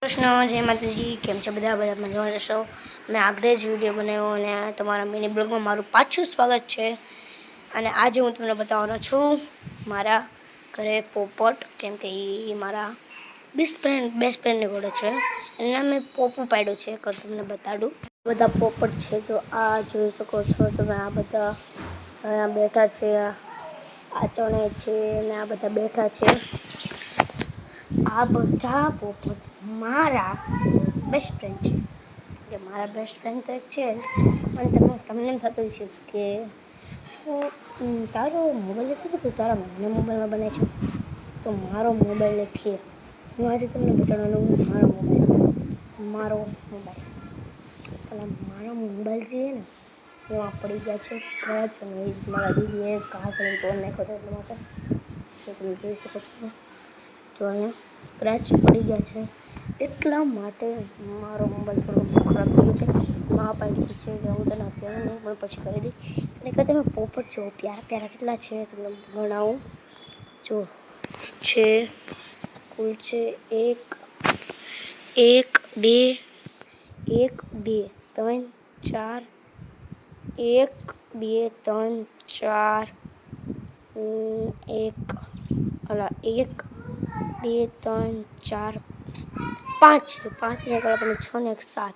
કૃષ્ણ જય માતાજી કેમ છે બધા મજામાં જશો। મેં આગળ જ વિડીયો બનાવ્યો અને તમારા મિની બ્લોગમાં મારું પાછું સ્વાગત છે। અને આજે હું તમને બતાવવાનો છું મારા ઘરે પોપટ, કેમ કે એ મારા બેસ્ટ ફ્રેન્ડની ઘોડે છે। એના મેં પોપું પાડ્યું છે, કર તમને બતાડું। બધા પોપટ છે, જો આ જોઈ શકો છો તમે। આ બધા અહીંયા બેઠા છે, આ ચણે છે ને આ બધા બેઠા છે। આ બધા પોપટ મારા બેસ્ટ ફ્રેન્ડ છે, કે મારા બેસ્ટ ફ્રેન્ડ તો એક છે જ। પણ તમને એમ થતું છે કે તારો મોબાઈલ નથી કે તું તારા મને મોબાઈલમાં બને છે, તો મારો મોબાઈલ લખીએ। હું આજે તમને બતાડવાનું મારો મોબાઈલ પેલા મારો મોબાઈલ જે છે ને એમાં પડી ગયા છે ક્રચ, અને મારા દીદીએ ઘા કરીને તોડ નાખ્યો હતો એટલા માટે। તો તમે જોઈ શકો છો, જો અહીંયા ક્રેચ પડી ગયા છે, એટલા માટે મારો મોબાઈલ થોડો ખરાબ થઈ ગયો છે। મા પાડી છે કે હું તને અત્યારે નહીં પણ પછી કરી દઈ। અને કહે તમે પોપટ જો પ્યારા કેટલા છે તમને ગણાવું। જો છે કુલ છે 1 2 3 4 1 2 3 4 1 2 3 4 5 છે। 5 ને આપણે 6 ને 1 7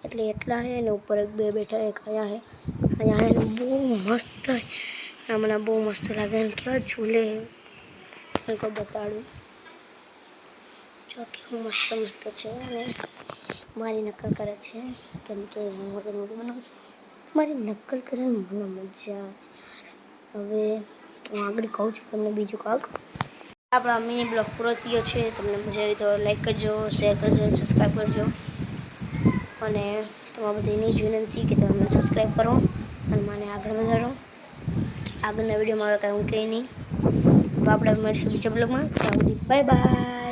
એટલે એટલા છે ને। ઉપર 1 2 બેઠા, એક અહીંયા છે ને બહુ મસ્ત, મને બહુ મસ્ત લાગે ને કેવા ઝૂલે તો બતાડું। જો કેવું મસ્ત છે અને મારી નકલ કરે છે, કેમ કે હું મોટું બનાવું છું, મારી નકલ કરીને મને મજા આવે। હવે હું આગળ કહું છું તમને બીજું કાંક। આપણા મિની બ્લોગ પૂરો થયો છે, તમને મજા આવી તો લાઈક કરજો, શેર કરજો, સબસ્ક્રાઈબ કરજો। અને તમારા બધાની વિનંતી કે તમે સબસ્ક્રાઈબ કરો અને મને આગળ વધારો। આગળના વિડીયોમાં હવે કાંઈ હું કહે નહીં, આપણે મળીશું બીજા બ્લોગમાં। ત્યાં સુધી બાય બાય।